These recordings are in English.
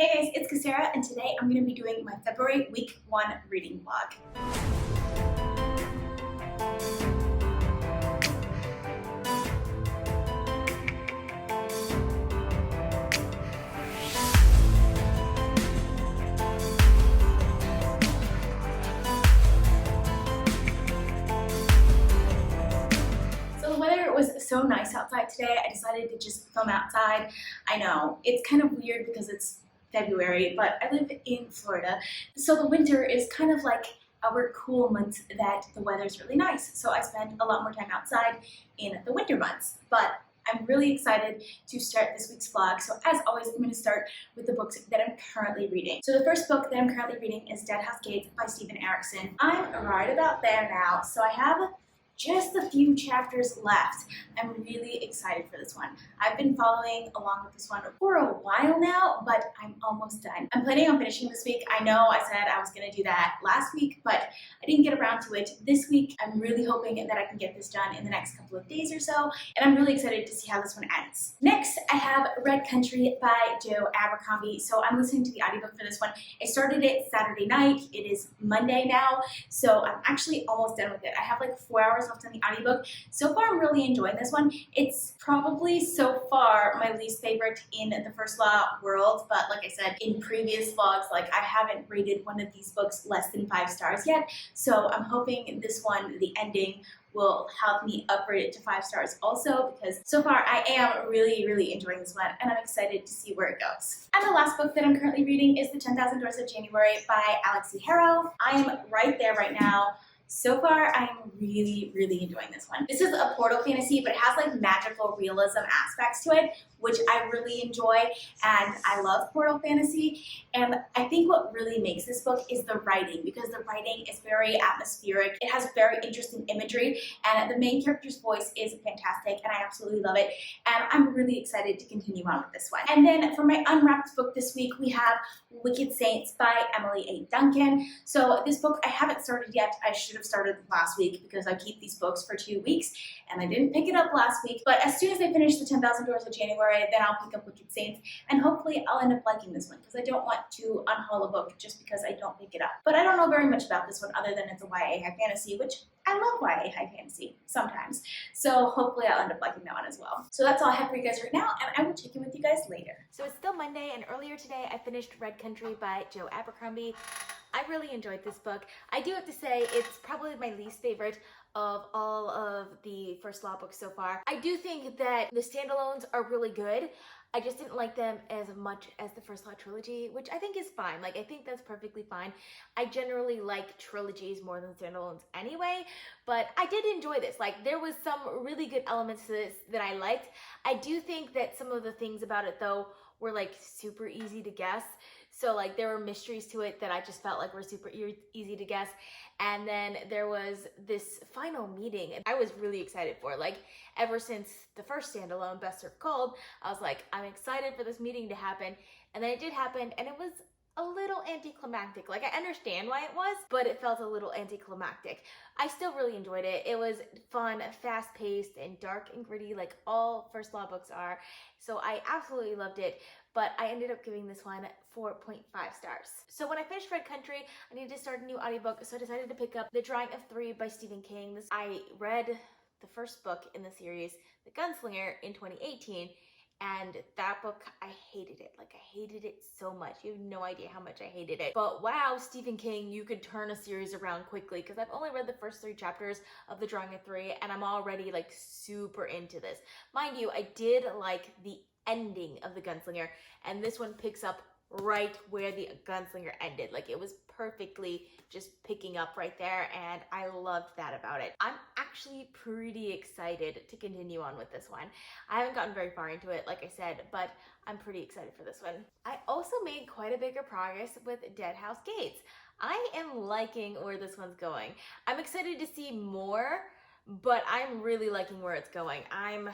Hey guys, it's Kasera, and today I'm going to be doing my February week 1 reading vlog. So the weather was so nice outside today, I decided to just film outside. I know, it's kind of weird because it's February, but I live in Florida, so the winter is kind of like our cool months that the weather's really nice. So I spend a lot more time outside in the winter months, but I'm really excited to start this week's vlog. So as always, I'm going to start with the books that I'm currently reading. So the first book that I'm currently reading is Deadhouse by Stephen Erikson. I'm right about there now, so I have just a few chapters left. I'm really excited for this one. I've been following along with this one for a while now, but I'm almost done. I'm planning on finishing this week. I know I said I was going to do that last week, but I didn't get around to it this week. I'm really hoping that I can get this done in the next couple of days or so, and I'm really excited to see how this one ends. Next, I have Red Country by Joe Abercrombie. So I'm listening to the audiobook for this one. I started it Saturday night. It is Monday now, so I'm actually almost done with it. I have like 4 hours left on the audiobook. So far, I'm really enjoying this one. It's probably so far my least favorite in the First Law world, but like I said in previous vlogs, like I haven't rated one of these books less than 5 stars yet. So I'm hoping this one, the ending, will help me upgrade it to 5 stars also, because so far I am really enjoying this one and I'm excited to see where it goes. And the last book that I'm currently reading is The 10,000 Doors of January by Alix and Harrow. I am right there right now. So far, I'm really enjoying this one. This is a portal fantasy, but it has like magical realism aspects to it, which I really enjoy, and I love portal fantasy. And I think what really makes this book is the writing, because the writing is very atmospheric. It has very interesting imagery, and the main character's voice is fantastic, and I absolutely love it. And I'm really excited to continue on with this one. And then for my Unwrapped book this week, we have Wicked Saints by Emily A. Duncan. So this book I haven't started yet. I should have started last week because I keep these books for 2 weeks, and I didn't pick it up last week. But as soon as I finish The 10,000 Doors of January, then I'll pick up Wicked Saints, and hopefully I'll end up liking this one, because I don't want to unhaul a book just because I don't pick it up. But I don't know very much about this one other than it's a YA high fantasy, which I love YA high fantasy sometimes. So hopefully I'll end up liking that one as well. So that's all I have for you guys right now, and I will check in with you guys later. So it's still Monday, and earlier today I finished Red Country by Joe Abercrombie. I really enjoyed this book. I do have to say it's probably my least favorite of all of the First Law books so far. I do think that the standalones are really good. I just didn't like them as much as the First Law trilogy, which I think is fine. Like, I think that's perfectly fine. I generally like trilogies more than standalones anyway, but I did enjoy this. Like, there was some really good elements to this that I liked. I do think that some of the things about it, though, were like super easy to guess. So like there were mysteries to it that I just felt like were super easy to guess. And then there was this final meeting I was really excited for. Like, ever since the first standalone, Best Served Cold, I was like, I'm excited for this meeting to happen. And then it did happen, and it was a little anticlimactic. Like, I understand why it was, but it felt a little anticlimactic. I still really enjoyed it. It was fun, fast-paced, and dark and gritty, like all First Law books are. So I absolutely loved it, but I ended up giving this one 4.5 stars. So when I finished Red Country, I needed to start a new audiobook, so I decided to pick up The Drawing of Three by Stephen King. I read the first book in the series, The Gunslinger, in 2018, and that book, I hated it. Like, I hated it so much. You have no idea how much I hated it. But wow, Stephen King, you could turn a series around quickly, because I've only read the first 3 chapters of The Drawing of Three, and I'm already like super into this. Mind you, I did like the ending of The Gunslinger, and this one picks up right where The Gunslinger ended. Like, it was perfectly just picking up right there, and I loved that about it. I'm actually pretty excited to continue on with this one. I haven't gotten very far into it, like I said, but I'm pretty excited for this one. I also made quite a bigger progress with Deadhouse. I am liking where this one's going. I'm excited to see more, but I'm really liking where it's going. I'm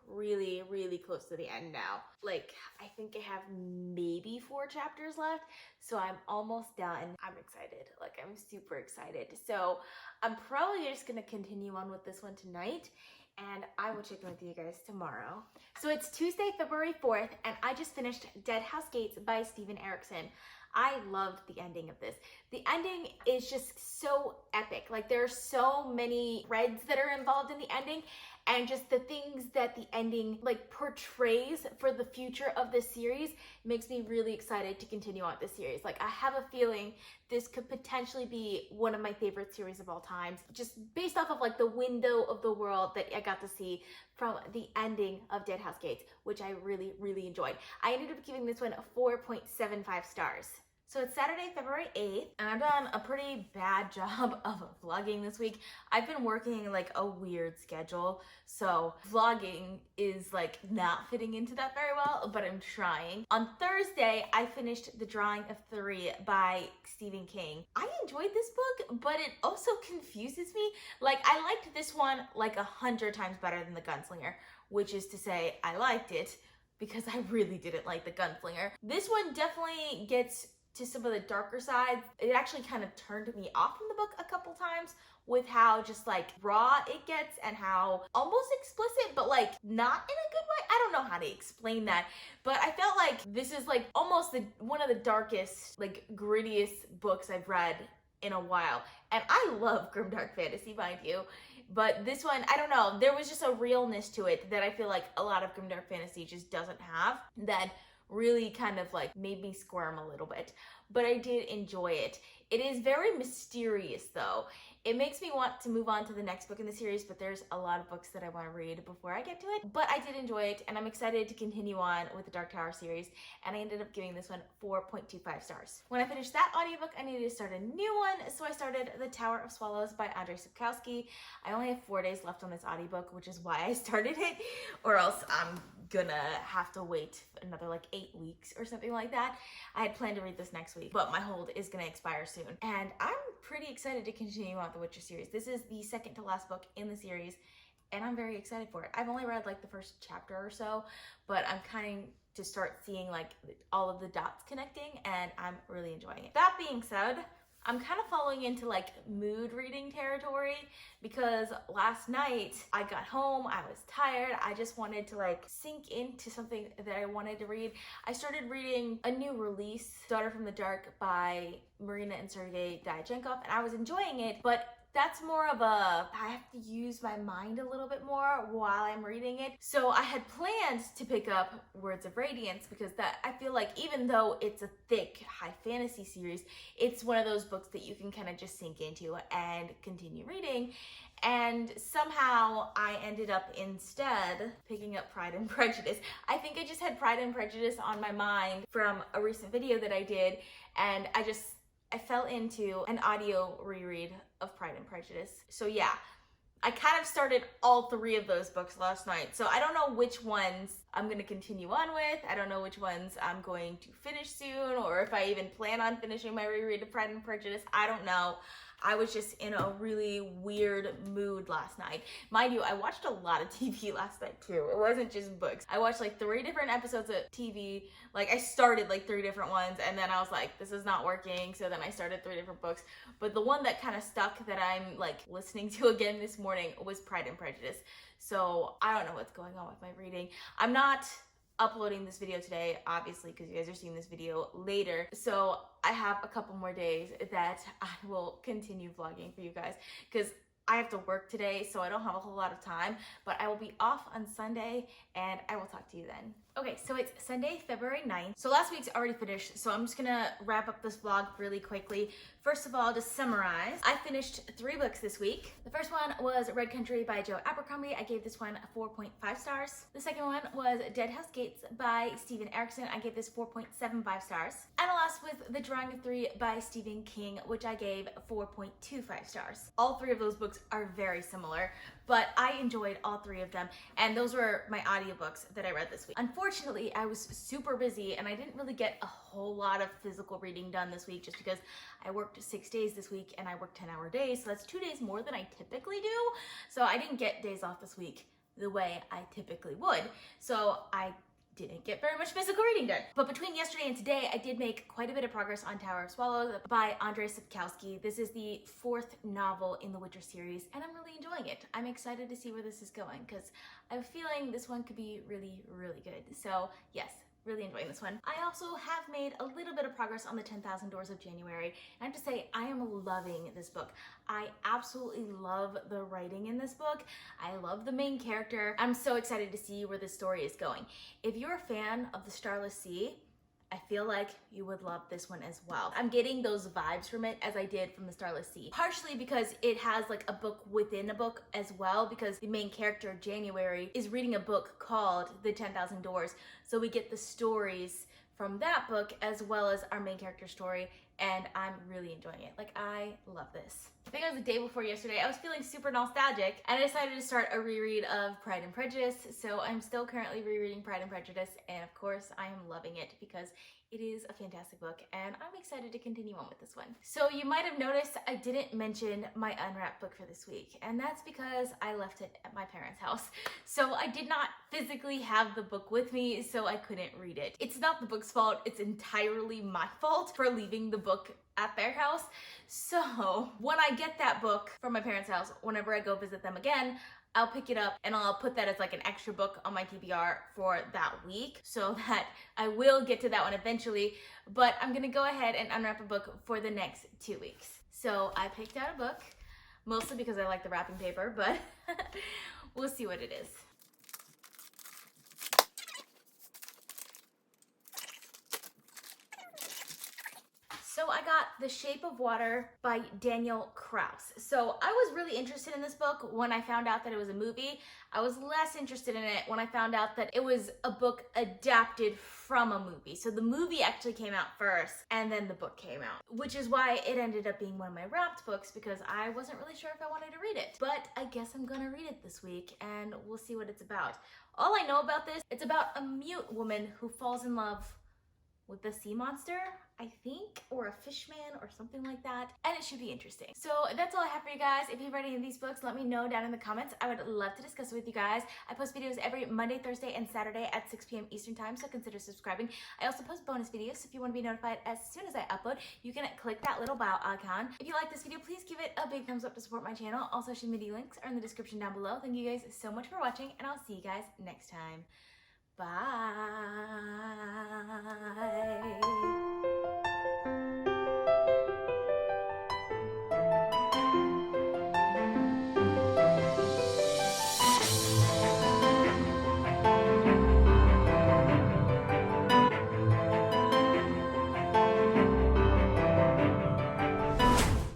really close to the end now. Like, I think I have maybe 4 chapters left, so I'm almost done. I'm excited. Like, I'm super excited. So I'm probably just gonna continue on with this one tonight, and I will check in with you guys tomorrow. So it's Tuesday, February 4th, and I just finished Deadhouse Gates by Steven Erikson. I loved the ending of this. The ending is just so epic. Like, there are so many threads that are involved in the ending, and just the things that the ending like portrays for the future of this series makes me really excited to continue on this series. Like, I have a feeling this could potentially be one of my favorite series of all times, just based off of like the window of the world that I got to see from the ending of Deadhouse Gates, which I really, really enjoyed. I ended up giving this one a 4.75 stars. So it's Saturday, February 8th, and I've done a pretty bad job of vlogging this week. I've been working like a weird schedule, so vlogging is like not fitting into that very well, but I'm trying. On Thursday, I finished The Drawing of Three by Stephen King. I enjoyed this book, but it also confuses me. Like, I liked this one like 100 times better than The Gunslinger, which is to say I liked it because I really didn't like The Gunslinger. This one definitely gets to some of the darker sides. It actually kind of turned me off from the book a couple times with how just like raw it gets and how almost explicit, but like not in a good way. I don't know how to explain that, but I felt like this is like almost one of the darkest, like grittiest books I've read in a while. And I love grimdark fantasy, mind you. But this one, I don't know, there was just a realness to it that I feel like a lot of grimdark fantasy just doesn't have, that really kind of like made me squirm a little bit, but I did enjoy it. It is very mysterious though. It makes me want to move on to the next book in the series, but there's a lot of books that I want to read before I get to it. But I did enjoy it, and I'm excited to continue on with the Dark Tower series, and I ended up giving this one 4.25 stars. When I finished that audiobook, I needed to start a new one, so I started The Tower of Swallows by Andrzej Sapkowski. I only have 4 days left on this audiobook, which is why I started it, or else I'm gonna have to wait another like 8 weeks or something like that. I had planned to read this next week, but my hold is gonna expire soon, and I'm pretty excited to continue on the Witcher series. This is the second to last book in the series, and I'm very excited for it. I've only read like the first chapter or so, but I'm kind of to start seeing like all of the dots connecting, and I'm really enjoying it. That being said, I'm kind of falling into like mood reading territory because last night I got home, I was tired, I just wanted to like sink into something that I wanted to read. I started reading a new release, Daughter from the Dark by Marina and Sergey Dyachenko, and I was enjoying it, but that's more of a, I have to use my mind a little bit more while I'm reading it. So I had planned to pick up Words of Radiance because that, I feel like even though it's a thick high fantasy series, it's one of those books that you can kind of just sink into and continue reading. And somehow I ended up instead picking up Pride and Prejudice. I think I just had Pride and Prejudice on my mind from a recent video that I did, and I fell into an audio reread of Pride and Prejudice. So yeah, I kind of started all 3 of those books last night. So I don't know which ones I'm going to continue on with. I don't know which ones I'm going to finish soon, or if I even plan on finishing my reread of Pride and Prejudice. I don't know. I was just in a really weird mood last night. Mind you, I watched a lot of TV last night too. It wasn't just books. I watched like 3 different episodes of TV. Like, I started like 3 different ones, and then I was like, this is not working. So then I started 3 different books. But the one that kind of stuck that I'm like listening to again this morning was Pride and Prejudice. So I don't know what's going on with my reading. I'm not uploading this video today, obviously, because you guys are seeing this video later. So I have a couple more days that I will continue vlogging for you guys because I have to work today, so I don't have a whole lot of time, but I will be off on Sunday, and I will talk to you then. Okay, so it's Sunday, February 9th. So last week's already finished, so I'm just gonna wrap up this vlog really quickly. First of all, to summarize, I finished 3 books this week. The first one was Red Country by Joe Abercrombie. I gave this one 4.5 stars. The second one was Deadhouse Gates by Steven Erikson. I gave this 4.75 stars. And the last was The Drawing of Three by Stephen King, which I gave 4.25 stars. All 3 of those books are very similar, but I enjoyed all 3 of them, and those were my audiobooks that I read this week. Unfortunately, I was super busy, and I didn't really get a whole lot of physical reading done this week just because I worked 6 days this week, and I worked 10-hour days, so that's 2 days more than I typically do. So I didn't get days off this week the way I typically would. So I didn't get very much physical reading done. But between yesterday and today, I did make quite a bit of progress on Tower of Swallows by Andrzej Sapkowski. This is the 4th novel in the Witcher series, and I'm really enjoying it. I'm excited to see where this is going, because I have a feeling this one could be really, really good. So yes, really enjoying this one. I also have made a little bit of progress on the 10,000 Doors of January, and I have to say, I am loving this book. I absolutely love the writing in this book. I love the main character. I'm so excited to see where this story is going. If you're a fan of The Starless Sea, I feel like you would love this one as well. I'm getting those vibes from it as I did from The Starless Sea. Partially because it has like a book within a book as well, because the main character, January, is reading a book called The 10,000 Doors. So we get the stories from that book as well as our main character story, and I'm really enjoying it. Like, I love this. I think it was the day before yesterday. I was feeling super nostalgic, and I decided to start a reread of Pride and Prejudice. So I'm still currently rereading Pride and Prejudice, and of course I am loving it because it is a fantastic book, and I'm excited to continue on with this one. So you might have noticed I didn't mention my Unwrapped book for this week, and that's because I left it at my parents' house. So I did not physically have the book with me, so I couldn't read it. It's not the book's fault, it's entirely my fault for leaving the book at their house. So when I get that book from my parents' house, whenever I go visit them again, I'll pick it up and I'll put that as like an extra book on my TBR for that week, so that I will get to that one eventually, but I'm gonna go ahead and unwrap a book for the next 2 weeks. So I picked out a book, mostly because I like the wrapping paper, but we'll see what it is. So I got The Shape of Water by Daniel Kraus. So I was really interested in this book when I found out that it was a movie. I was less interested in it when I found out that it was a book adapted from a movie. So the movie actually came out first, and then the book came out, which is why it ended up being one of my wrapped books, because I wasn't really sure if I wanted to read it. But I guess I'm gonna read it this week, and we'll see what it's about. All I know about this, it's about a mute woman who falls in love with a sea monster, I think, or a fish man or something like that, and it should be interesting. So that's all I have for you guys. If you've read any of these books, let me know down in the comments. I would love to discuss it with you guys. I post videos every Monday, Thursday, and Saturday at 6 p.m. Eastern time, so consider subscribing. I also post bonus videos, so if you want to be notified as soon as I upload, you can click that little bell icon. If you like this video, please give it a big thumbs up to support my channel. All social media links are in the description down below. Thank you guys so much for watching, and I'll see you guys next time. Bye.